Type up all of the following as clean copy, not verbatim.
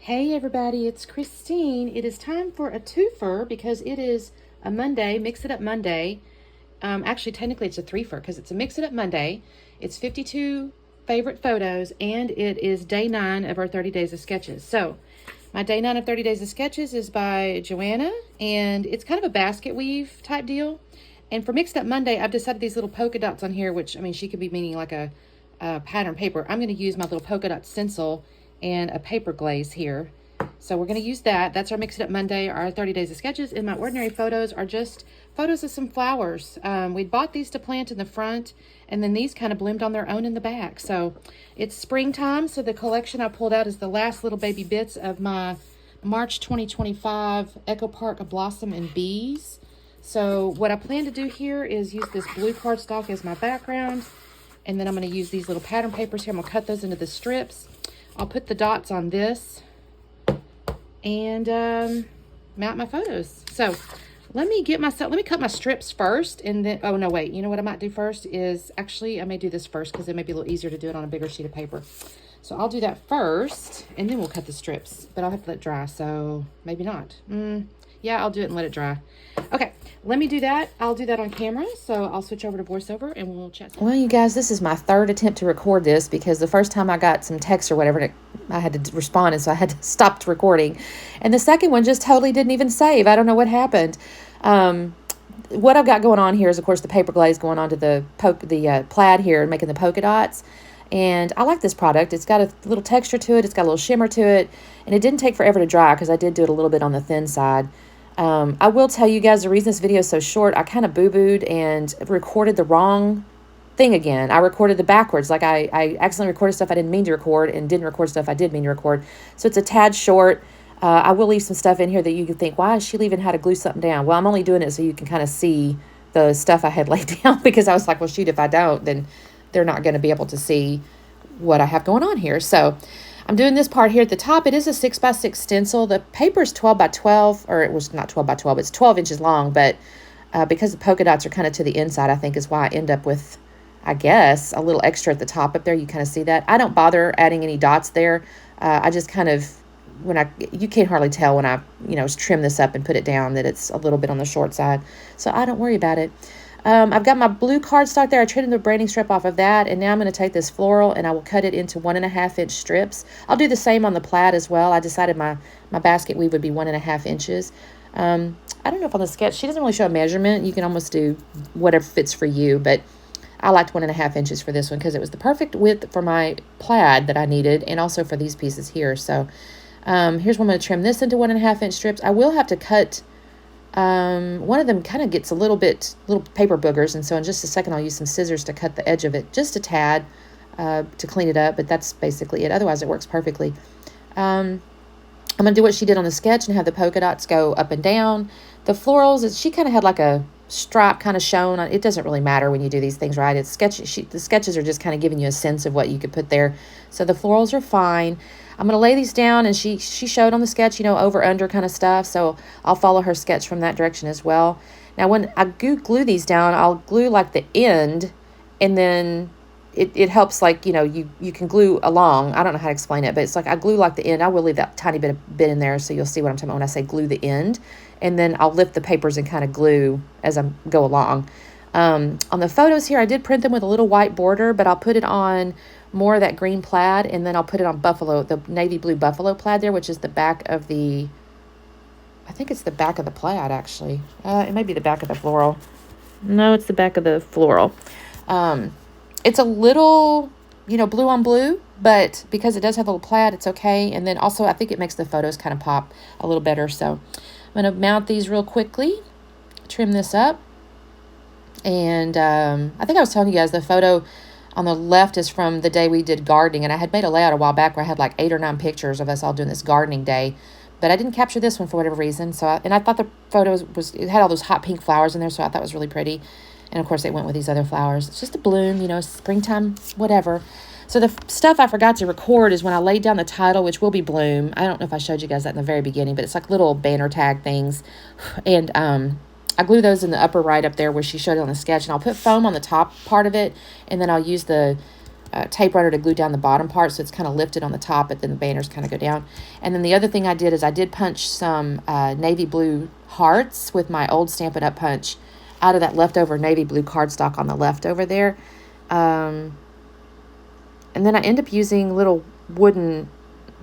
Hey everybody, it's Christine. It is time for a twofer because it is a Monday, Mix It Up Monday. Actually, technically it's a threefer because it's a Mix It Up Monday. It's 52 favorite photos and it is day 9 of our 30 days of sketches. So my day 9 of 30 days of sketches is by Johanna and it's kind of a basket weave type deal. And for Mixed Up Monday, I've decided these little polka dots on here, which I mean, she could be meaning like a pattern paper. I'm going to use my little polka dot stencil and a paper glaze here. So we're going to use that. That's our Mix It Up Monday, our 30 days of sketches. And my ordinary photos are just photos of some flowers. We bought these to plant in the front, and then these kind of bloomed on their own in the back. So it's springtime, so the collection I pulled out is the last little baby bits of my March 2025 Echo Park Blossom and Bees. So what I plan to do here is use this blue cardstock as my background, and then I'm going to use these little pattern papers here. I'm going to cut those into the strips. I'll put the dots on this and mount my photos. So let me cut my strips first, and then, oh no, wait, you know what I might do first is, actually, I may do this first because it may be a little easier to do it on a bigger sheet of paper. So I'll do that first, and then we'll cut the strips, but I'll have to let it dry, so maybe not. Yeah, I'll do it and let it dry. Okay, let me do that. I'll do that on camera, so I'll switch over to voiceover and we'll chat. Well, you guys, this is my third attempt to record this because the first time I got some text or whatever, I had to respond, and so I had to stop recording. And the second one just totally didn't even save. I don't know what happened. What I've got going on here is, of course, the paper glaze going onto the plaid here and making the polka dots. And I like this product. It's got a little texture to it. It's got a little shimmer to it. And it didn't take forever to dry because I did do it a little bit on the thin side. I will tell you guys the reason this video is so short, I kind of boo-booed and recorded the wrong thing again. I recorded the backwards. Like I accidentally recorded stuff I didn't mean to record and didn't record stuff I did mean to record. So it's a tad short. I will leave some stuff in here that you can think, why is she leaving how to glue something down? Well, I'm only doing it so you can kind of see the stuff I had laid down, because I was like, well, shoot, if I don't, then they're not going to be able to see what I have going on here. So I'm doing this part here at the top. It is a 6x6 stencil. The paper is 12x12, or it was not 12x12, it's 12 inches long, but because the polka dots are kind of to the inside, I think is why I end up with, I guess, a little extra at the top up there. You kind of see that. I don't bother adding any dots there. I just kind of, you can't hardly tell when I, trim this up and put it down that it's a little bit on the short side. So I don't worry about it. I've got my blue cardstock there. I trimmed the branding strip off of that, and now I'm going to take this floral and I will cut it into 1.5 inch strips. I'll do the same on the plaid as well. I decided my basket weave would be 1.5 inches. I don't know if on the sketch, she doesn't really show a measurement. You can almost do whatever fits for you, but I liked 1.5 inches for this one because it was the perfect width for my plaid that I needed, and also for these pieces here. So here's where I'm going to trim this into 1.5 inch strips. I will have to cut. One of them kind of gets little paper boogers, and so in just a second I'll use some scissors to cut the edge of it just a tad to clean it up, but that's basically it. Otherwise it works perfectly. I'm going to do what she did on the sketch and have the polka dots go up and down. The florals, she kind of had like a stripe kind of shown on. It doesn't really matter when you do these things, right? The sketches are just kind of giving you a sense of what you could put there. So the florals are fine. I'm going to lay these down, and she showed on the sketch, over, under kind of stuff. So I'll follow her sketch from that direction as well. Now, when I glue these down, I'll glue like the end, and then it helps, like, you can glue along. I don't know how to explain it, but it's like I glue like the end. I will leave that tiny bit in there so you'll see what I'm talking about when I say glue the end. And then I'll lift the papers and kind of glue as I go along. On the photos here, I did print them with a little white border, but I'll put it on more of that green plaid, and then I'll put it on the navy blue buffalo plaid there, which is the back of I think it's the back of the plaid, actually. It may be the back of the floral. No, it's the back of the floral. It's a little, blue on blue, but because it does have a little plaid, it's okay. And then also, I think it makes the photos kind of pop a little better. So I'm going to mount these real quickly, trim this up. And I think I was telling you guys the photo on the left is from the day we did gardening, and I had made a layout a while back where I had like 8 or 9 pictures of us all doing this gardening day, but I didn't capture this one for whatever reason. So I thought the photo it had all those hot pink flowers in there, so I thought it was really pretty. And of course it went with these other flowers. It's just a bloom, springtime, whatever. So the stuff I forgot to record is when I laid down the title, which will be Bloom. I don't know if I showed you guys that in the very beginning, but it's like little banner tag things. And I glue those in the upper right up there where she showed it on the sketch, and I'll put foam on the top part of it, and then I'll use the tape runner to glue down the bottom part, so it's kind of lifted on the top, but then the banners kind of go down. And then the other thing I did is I did punch some navy blue hearts with my old Stampin' Up! Punch out of that leftover navy blue cardstock on the left over there. And then I end up using little wood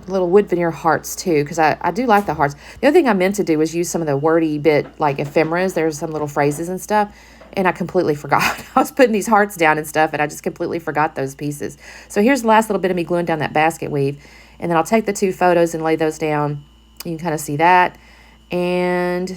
veneer hearts too, because I do like the hearts. The other thing I meant to do was use some of the wordy bit like ephemeras. There's some little phrases and stuff, and I completely forgot. I was putting these hearts down and stuff, and I just completely forgot those pieces. So here's the last little bit of me gluing down that basket weave, and then I'll take the 2 photos and lay those down. You can kind of see that. And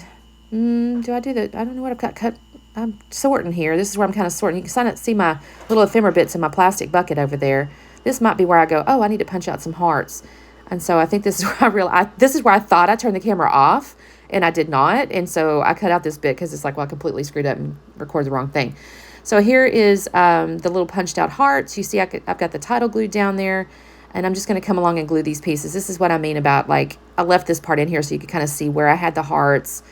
do I do that? I don't know what I've got cut. I'm sorting here. This is where I'm kind of sorting. You can kind of see my little ephemera bits in my plastic bucket over there. This might be where I go, oh, I need to punch out some hearts. And so I think this is where this is where I thought I turned the camera off, and I did not. And so I cut out this bit because it's like, well, I completely screwed up and recorded the wrong thing. So here is the little punched out hearts. You see I've got the title glued down there, and I'm just going to come along and glue these pieces. This is what I mean about, like, I left this part in here so you could kind of see where I had the hearts,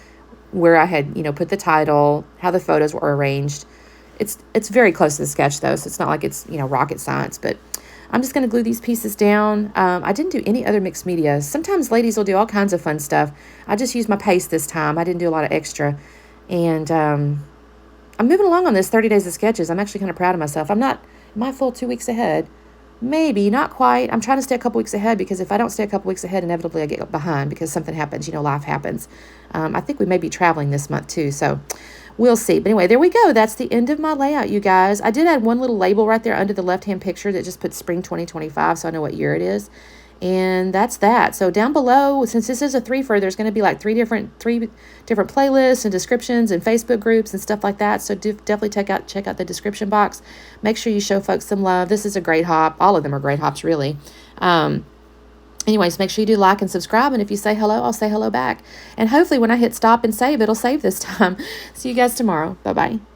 where I had, put the title, how the photos were arranged. It's very close to the sketch, though, so it's not like it's, rocket science, but I'm just going to glue these pieces down. I didn't do any other mixed media. Sometimes ladies will do all kinds of fun stuff. I just used my paste this time. I didn't do a lot of extra. And I'm moving along on this 30 days of sketches. I'm actually kind of proud of myself. Am I full 2 weeks ahead? Maybe, not quite. I'm trying to stay a couple weeks ahead, because if I don't stay a couple weeks ahead, inevitably I get behind because something happens. Life happens. I think we may be traveling this month too, so we'll see. But anyway, there we go. That's the end of my layout, you guys. I did add one little label right there under the left-hand picture that just puts spring 2025, so I know what year it is. And that's that. So down below, since this is a 3-fer, there's going to be like three different playlists and descriptions and Facebook groups and stuff like that. So definitely check out the description box. Make sure you show folks some love. This is a great hop. All of them are great hops, really. Anyways, make sure you do like and subscribe. And if you say hello, I'll say hello back. And hopefully when I hit stop and save, it'll save this time. See you guys tomorrow. Bye-bye.